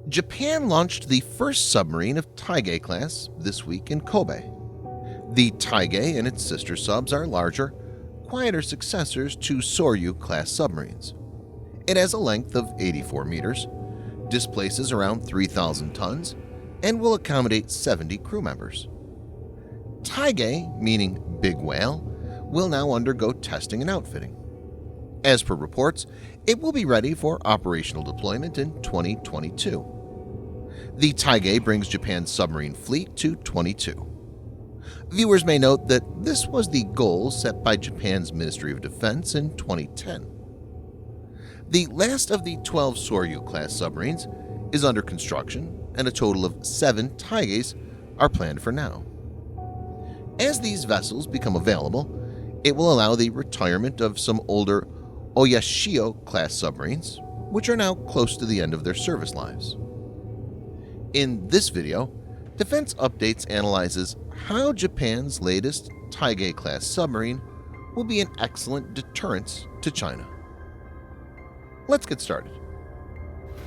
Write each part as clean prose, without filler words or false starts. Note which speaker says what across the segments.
Speaker 1: Japan launched the first submarine of Taigei class this week in Kobe. The Taigei and its sister subs are larger, quieter successors to Soryu-class submarines. It has a length of 84 meters, displaces around 3,000 tons, and will accommodate 70 crew members. Taigei, meaning big whale, will now undergo testing and outfitting. As per reports, it will be ready for operational deployment in 2022. The Taigei brings Japan's submarine fleet to 22. Viewers may note that this was the goal set by Japan's Ministry of Defense in 2010. The last of the 12 Soryu-class submarines is under construction, and a total of 7 Taigeis are planned for now. As these vessels become available, it will allow the retirement of some older Oyashio-class submarines, which are now close to the end of their service lives. In this video, Defense Updates analyzes how Japan's latest Taigei-class submarine will be an excellent deterrence to China. Let's get started.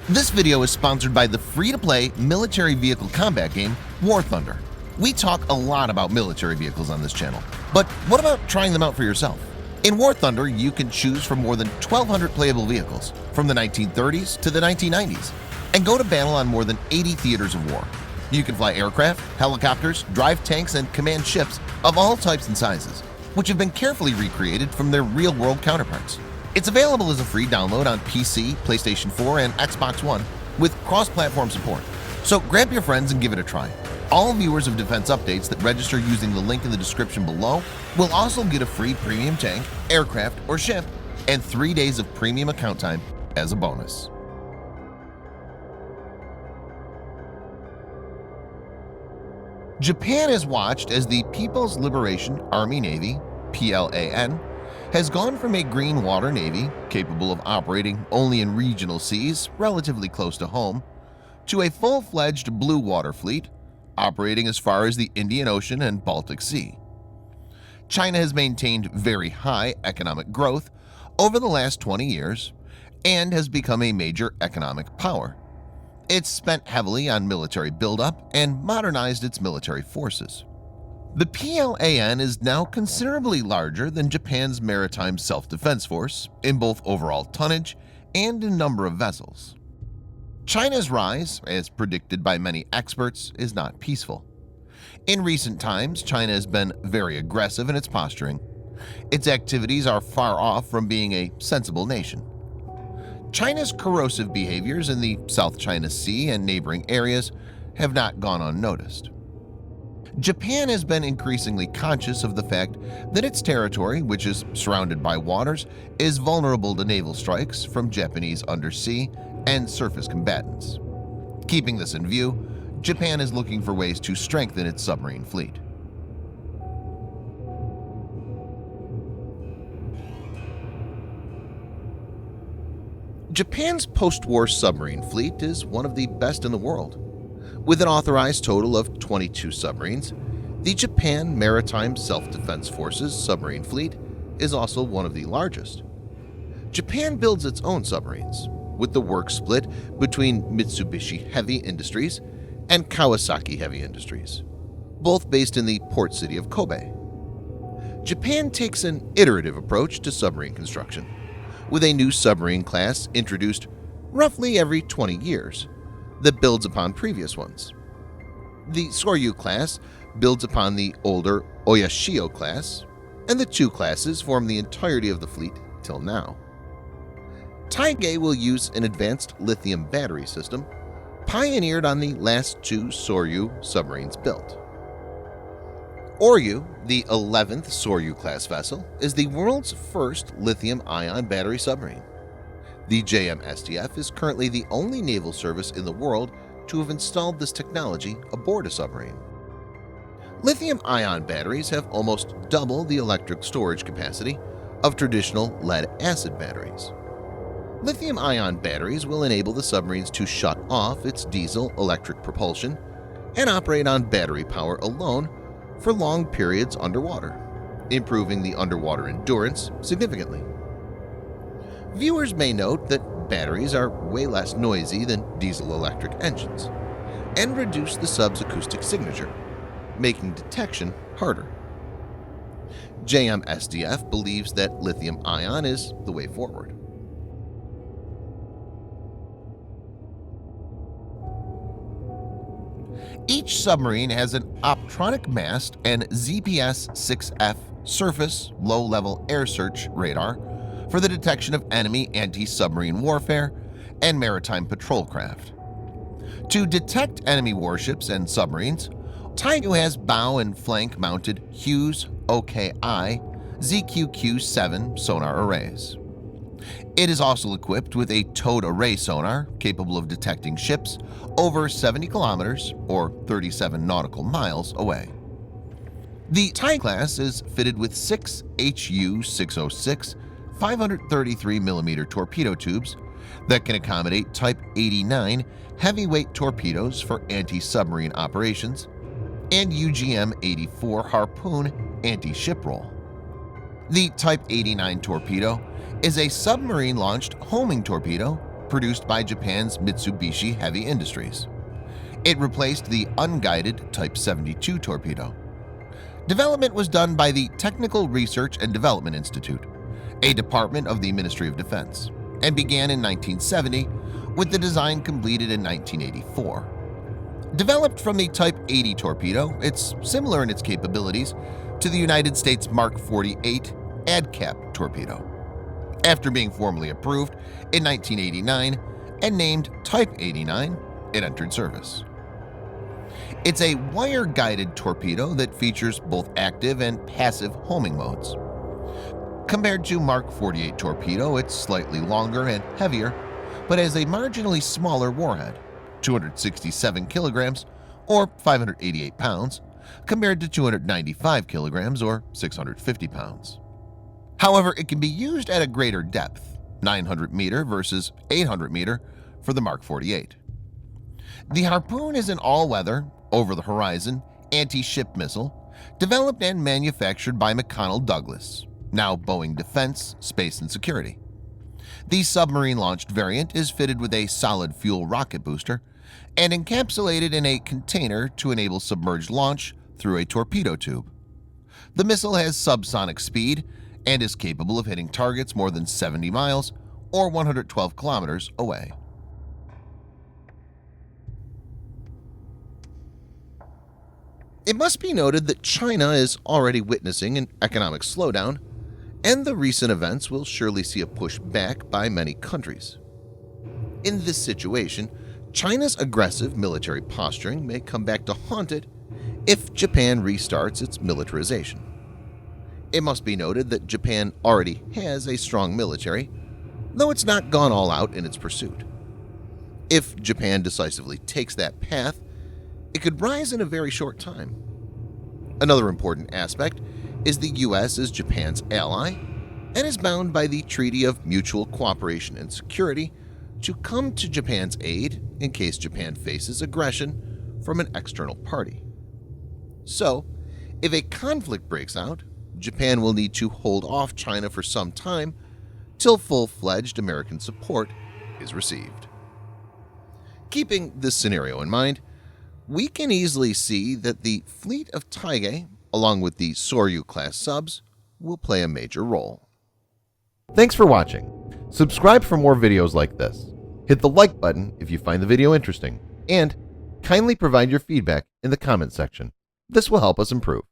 Speaker 1: This video is sponsored by the free-to-play military vehicle combat game War Thunder. We talk a lot about military vehicles on this channel, but what about trying them out for yourself? In War Thunder, you can choose from more than 1,200 playable vehicles from the 1930s to the 1990s and go to battle on more than 80 theaters of war. You can fly aircraft, helicopters, drive tanks, and command ships of all types and sizes, which have been carefully recreated from their real-world counterparts. It's available as a free download on PC, PlayStation 4, and Xbox One with cross-platform support. So grab your friends and give it a try. All viewers of Defense Updates that register using the link in the description below will also get a free premium tank, aircraft, or ship and 3 days of premium account time as a bonus. Japan has watched as the People's Liberation Army Navy (PLAN) has gone from a green water navy capable of operating only in regional seas relatively close to home to a full-fledged blue water fleet operating as far as the Indian Ocean and Baltic Sea. China has maintained very high economic growth over the last 20 years and has become a major economic power. It's spent heavily on military buildup and modernized its military forces. The PLAN is now considerably larger than Japan's Maritime Self-Defense Force in both overall tonnage and in number of vessels. China's rise, as predicted by many experts, is not peaceful. In recent times, China has been very aggressive in its posturing. Its activities are far off from being a sensible nation. China's corrosive behaviors in the South China Sea and neighboring areas have not gone unnoticed. Japan has been increasingly conscious of the fact that its territory, which is surrounded by waters, is vulnerable to naval strikes from Japanese undersea and surface combatants. Keeping this in view, Japan is looking for ways to strengthen its submarine fleet. Japan's post-war submarine fleet is one of the best in the world. With an authorized total of 22 submarines, the Japan Maritime Self-Defense Forces submarine fleet is also one of the largest. Japan builds its own submarines, with the work split between Mitsubishi Heavy Industries and Kawasaki Heavy Industries, both based in the port city of Kobe. Japan takes an iterative approach to submarine construction, with a new submarine class introduced roughly every 20 years that builds upon previous ones. The Soryu-class builds upon the older Oyashio-class, and the two classes form the entirety of the fleet till now. Taigei will use an advanced lithium battery system pioneered on the last 2 Soryu submarines built. Oryu, the 11th Soryu-class vessel, is the world's first lithium-ion battery submarine. The JM-SDF is currently the only naval service in the world to have installed this technology aboard a submarine. Lithium-ion batteries have almost double the electric storage capacity of traditional lead-acid batteries. Lithium-ion batteries will enable the submarines to shut off its diesel-electric propulsion and operate on battery power alone for long periods underwater, improving the underwater endurance significantly. Viewers may note that batteries are way less noisy than diesel-electric engines and reduce the sub's acoustic signature, making detection harder. JMSDF believes that lithium-ion is the way forward. Each submarine has an optronic mast and ZPS-6F surface low-level air search radar for the detection of enemy anti-submarine warfare and maritime patrol craft. To detect enemy warships and submarines, Taigei has bow and flank mounted Hughes OKI ZQQ-7 sonar arrays. It is also equipped with a towed array sonar capable of detecting ships over 70 kilometers or 37 nautical miles away. The Taigei-class is fitted with 6 HU-606 533mm torpedo tubes that can accommodate Type 89 heavyweight torpedoes for anti-submarine operations and UGM-84 Harpoon anti-ship roll. The Type 89 torpedo is a submarine-launched homing torpedo produced by Japan's Mitsubishi Heavy Industries. It replaced the unguided Type 72 torpedo. Development was done by the Technical Research and Development Institute, a department of the Ministry of Defense, and began in 1970 with the design completed in 1984. Developed from the Type 80 torpedo, it's similar in its capabilities to the United States Mark 48 ADCAP torpedo. After being formally approved in 1989 and named Type 89, it entered service. It's a wire-guided torpedo that features both active and passive homing modes. Compared to Mark 48 torpedo, it's slightly longer and heavier, but has a marginally smaller warhead, 267 kilograms or 588 pounds, compared to 295 kilograms or 650 pounds. However, it can be used at a greater depth, 900 meter versus 800 meter for the Mark 48. The Harpoon is an all-weather, over-the-horizon, anti-ship missile developed and manufactured by McConnell Douglas, now Boeing Defense, Space and Security. The submarine-launched variant is fitted with a solid fuel rocket booster and encapsulated in a container to enable submerged launch through a torpedo tube. The missile has subsonic speed and is capable of hitting targets more than 70 miles or 112 kilometers away. It must be noted that China is already witnessing an economic slowdown, and the recent events will surely see a push back by many countries. In this situation, China's aggressive military posturing may come back to haunt it if Japan restarts its militarization. It must be noted that Japan already has a strong military, though it's not gone all out in its pursuit. If Japan decisively takes that path, it could rise in a very short time. Another important aspect is the U.S. is Japan's ally and is bound by the Treaty of Mutual Cooperation and Security to come to Japan's aid in case Japan faces aggression from an external party. So, if a conflict breaks out, Japan will need to hold off China for some time till full-fledged American support is received. Keeping this scenario in mind, we can easily see that the fleet of Taigei, along with the Soryu-class subs, will play a major role.
Speaker 2: Thanks for watching. Subscribe for more videos like this. Hit the like button if you find the video interesting, and kindly provide your feedback in the comment section. This will help us improve.